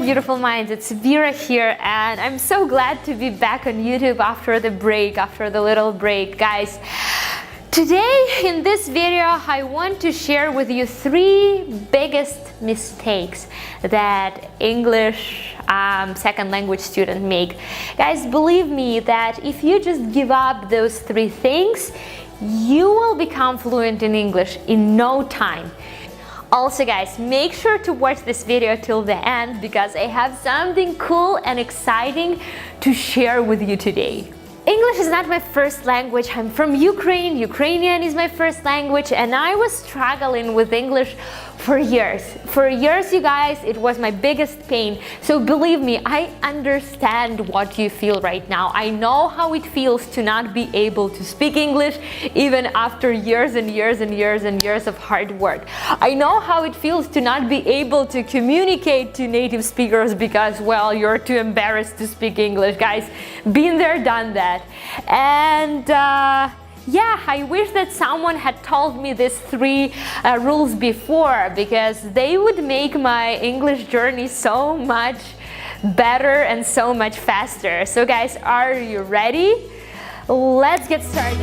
beautiful minds, it's Vira here, and I'm so glad to be back on YouTube after the little break. Guys, today in this video I want to share with you 3 biggest mistakes that English second language students make. Guys, believe me that if you just give up those 3 things, you will become fluent in English in no time. Also guys, make sure to watch this video till the end because I have something cool and exciting to share with you today. English is not my first language. I'm from Ukraine. Ukrainian is my first language, and I was struggling with English for years. For years, you guys, it was my biggest pain. So believe me, I understand what you feel right now. I know how it feels to not be able to speak English even after years and years and years and years of hard work. I know how it feels to not be able to communicate to native speakers because, well, you're too embarrassed to speak English. Guys, been there, done that. And yeah, I wish that someone had told me these 3 rules before, because they would make my English journey so much better and so much faster. So guys, are you ready? Let's get started.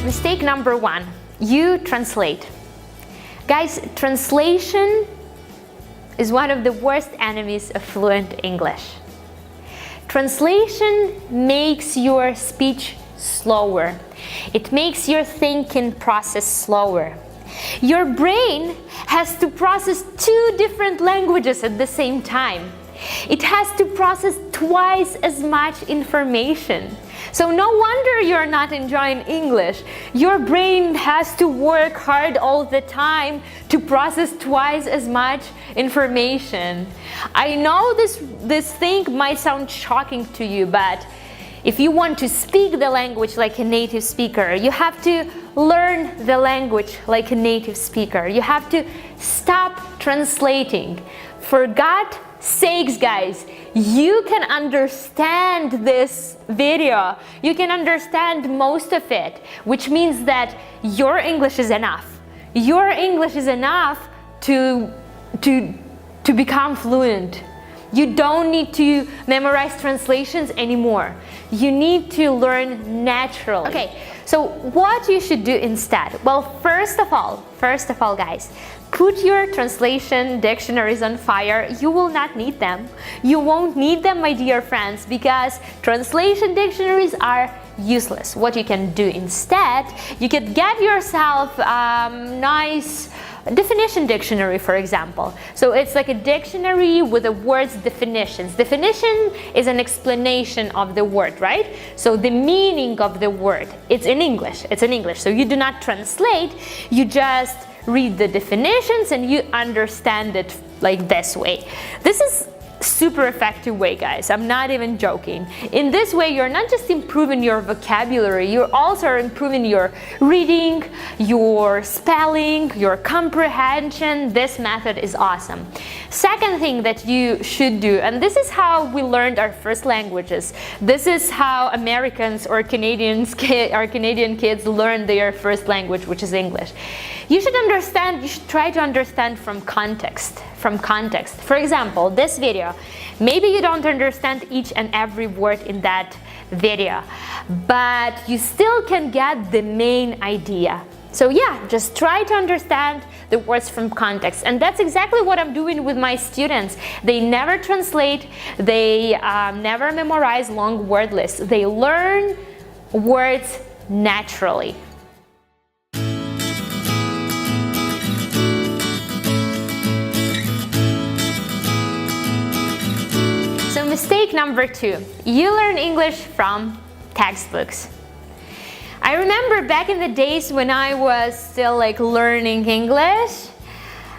Mistake number 1, you translate. Guys, translation is one of the worst enemies of fluent English. Translation makes your speech slower. It makes your thinking process slower. Your brain has to process 2 different languages at the same time. It has to process twice as much information. So no wonder you're not enjoying English. Your brain has to work hard all the time to process twice as much information. I know this thing might sound shocking to you, but if you want to speak the language like a native speaker, you have to learn the language like a native speaker. You have to stop translating. For God's sakes, guys, you can understand this video. You can understand most of it, which means that your English is enough. Your English is enough to become fluent. You don't need to memorize translations anymore. You need to learn naturally. Okay, so what you should do instead? Well, first of all, guys, put your translation dictionaries on fire. You will not need them. You won't need them, my dear friends, because translation dictionaries are useless. What you can do instead, you can get yourself nice definition dictionary, for example. So it's like a dictionary with the word's definitions. Definition is an explanation of the word, right? So the meaning of the word, it's in English. It's in English. So you do not translate, you just read the definitions and you understand it like this way. This is super effective way, guys. I'm not even joking. In this way, you're not just improving your vocabulary, you're also improving your reading, your spelling, your comprehension. This method is awesome. Second thing that you should do, and this is how we learned our first languages. This is how Americans or Canadian kids learn their first language, which is English. You should try to understand from context. For example, this video, maybe you don't understand each and every word in that video, but you still can get the main idea. So yeah, just try to understand the words from context. And that's exactly what I'm doing with my students. They never translate, they never memorize long word lists. They learn words naturally. Mistake number 2, you learn English from textbooks. I remember back in the days when I was still learning English,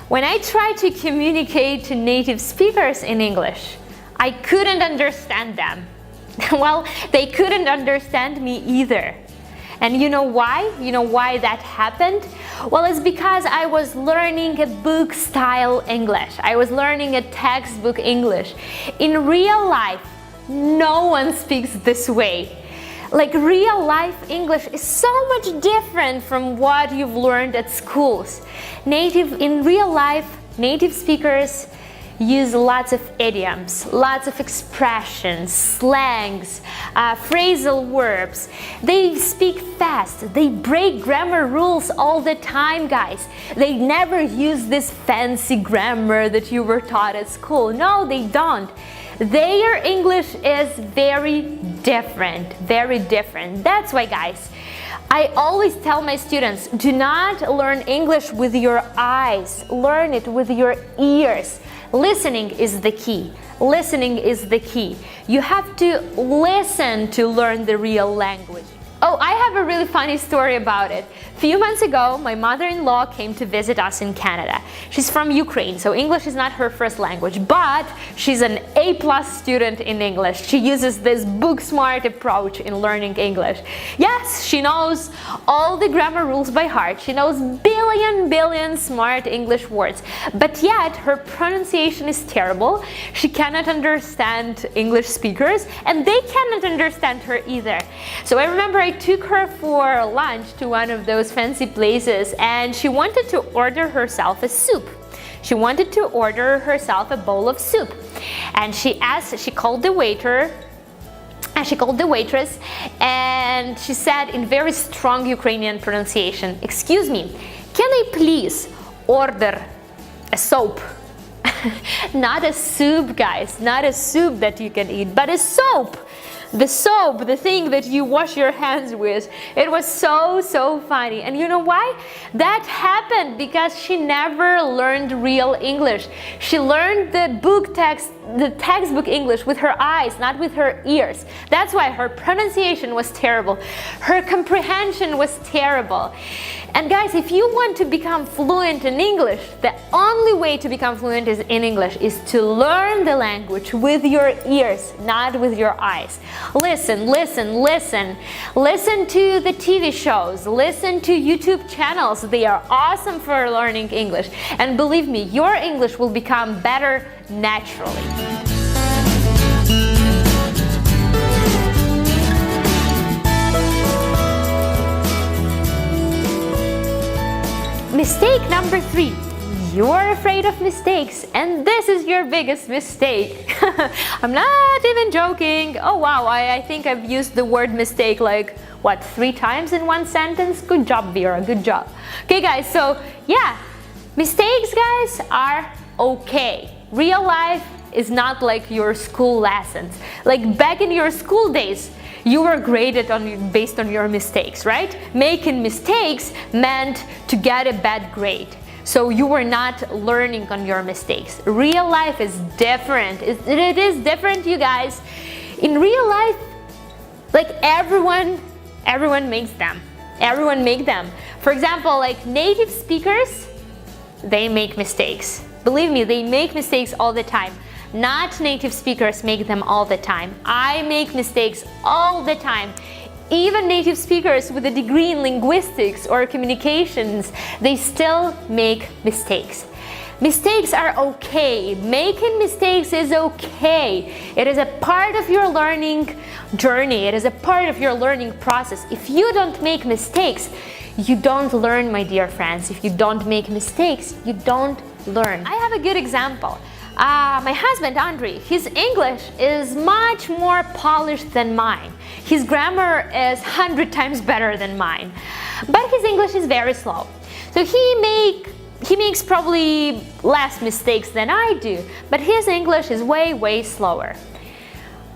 when I tried to communicate to native speakers in English, I couldn't understand them. Well, they couldn't understand me either. And you know why? You know why that happened? Well, it's because I was learning a book-style English. I was learning a textbook English. In real life, no one speaks this way. Like real life English is so much different from what you've learned at schools. In real life, native speakers use lots of idioms, lots of expressions, slangs, phrasal verbs. They speak fast. They break grammar rules all the time, guys. They never use this fancy grammar that you were taught at school. No, they don't. Their English is very different, very different. That's why, guys, I always tell my students, do not learn English with your eyes. Learn it with your ears. Listening is the key. Listening is the key. You have to listen to learn the real language. Oh, I have a really funny story about it. A few months ago, my mother-in-law came to visit us in Canada. She's from Ukraine, so English is not her first language, but she's an A+ student in English. She uses this book-smart approach in learning English. Yes, she knows all the grammar rules by heart. She knows billion smart English words, but yet her pronunciation is terrible. She cannot understand English speakers, and they cannot understand her either. So I remember I took her for lunch to one of those fancy places, and she wanted to order herself a soup. She wanted to order herself a bowl of soup, and she called the waiter, and she called the waitress, and she said in very strong Ukrainian pronunciation, "Excuse me, can I please order a soap?" Not a soup, guys, not a soup that you can eat, but a soap. The soap, the thing that you wash your hands with. It was so funny. And you know why? That happened because she never learned real English. She learned the textbook English with her eyes, not with her ears. That's why her pronunciation was terrible. Her comprehension was terrible. And guys, if you want to become fluent in English, the only way to become fluent in English is to learn the language with your ears, not with your eyes. Listen to the TV shows, listen to YouTube channels. They are awesome for learning English. And believe me, your English will become better naturally. Mistake number 3. You're afraid of mistakes, and this is your biggest mistake. I'm not even joking. Oh wow, I think I've used the word mistake like, what, 3 times in one sentence? Good job, Vira, good job. Okay guys, so yeah, mistakes, guys, are okay. Real life is not like your school lessons. Like back in your school days, you were graded based on your mistakes, right? Making mistakes meant to get a bad grade. So you were not learning on your mistakes. Real life is different. It is different, you guys. In real life, like everyone makes them. Everyone makes them. For example, like native speakers, they make mistakes. Believe me, they make mistakes all the time. Not native speakers make them all the time. I make mistakes all the time. Even native speakers with a degree in linguistics or communications, they still make mistakes. Mistakes are okay. Making mistakes is okay. It is a part of your learning journey. It is a part of your learning process. If you don't make mistakes, you don't learn, my dear friends. If you don't make mistakes, you don't learn. I have a good example. My husband, Andrei, his English is much more polished than mine. His grammar is 100 times better than mine. But his English is very slow. So he makes probably less mistakes than I do, but his English is way slower.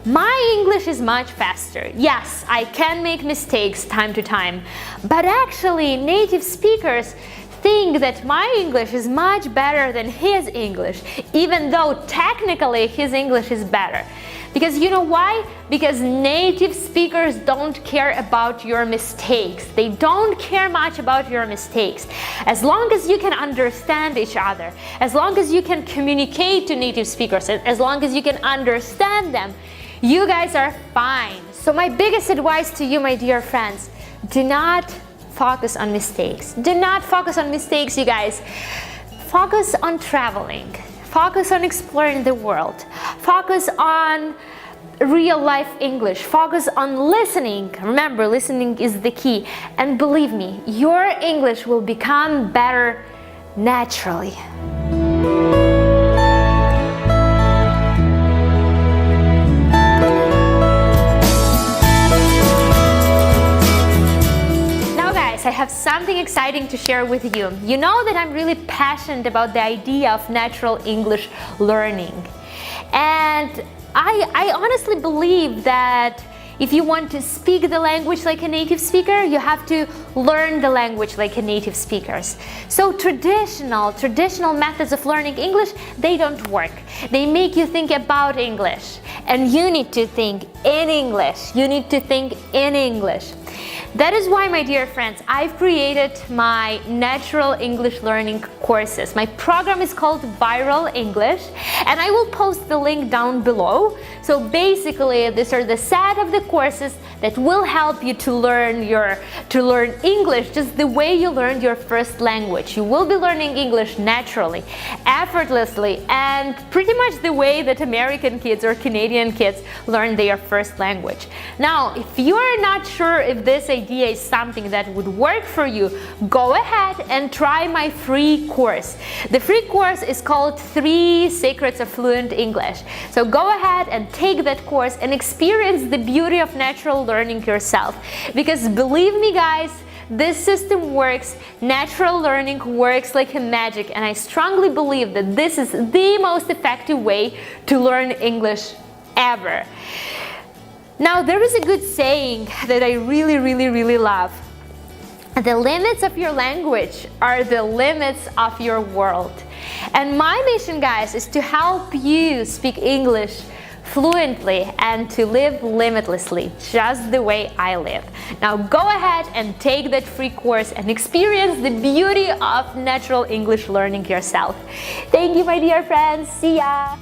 My English is much faster. Yes, I can make mistakes time to time, but actually native speakers think that my English is much better than his English, even though technically his English is better. Because you know why? Because native speakers don't care about your mistakes. They don't care much about your mistakes. As long as you can understand each other, as long as you can communicate to native speakers, as long as you can understand them, you guys are fine. So my biggest advice to you, my dear friends, do not focus on mistakes. Do not focus on mistakes, you guys. Focus on traveling. Focus on exploring the world. Focus on real life English. Focus on listening. Remember, listening is the key. And believe me, your English will become better naturally. I have something exciting to share with you. You know that I'm really passionate about the idea of natural English learning. And I honestly believe that if you want to speak the language like a native speaker, you have to learn the language like a native speakers. So traditional methods of learning English, they don't work. They make you think about English. And you need to think in English. You need to think in English. That is why, my dear friends, I've created my natural English learning courses. My program is called Viral English, and I will post the link down below. So basically, these are the set of the courses that will help you to learn English just the way you learned your first language. You will be learning English naturally, effortlessly, and pretty much the way that American kids or Canadian kids learn their first language. Now, if you are not sure if this idea is something that would work for you, go ahead and try my free course. The free course is called 3 Secrets of Fluent English. So go ahead and take that course and experience the beauty of natural learning yourself. Because believe me, guys, this system works. Natural learning works like a magic, and I strongly believe that this is the most effective way to learn English ever. Now, there is a good saying that I really love. The limits of your language are the limits of your world. And my mission, guys, is to help you speak English fluently and to live limitlessly, just the way I live. Now go ahead and take that free course and experience the beauty of natural English learning yourself. Thank you, my dear friends. See ya!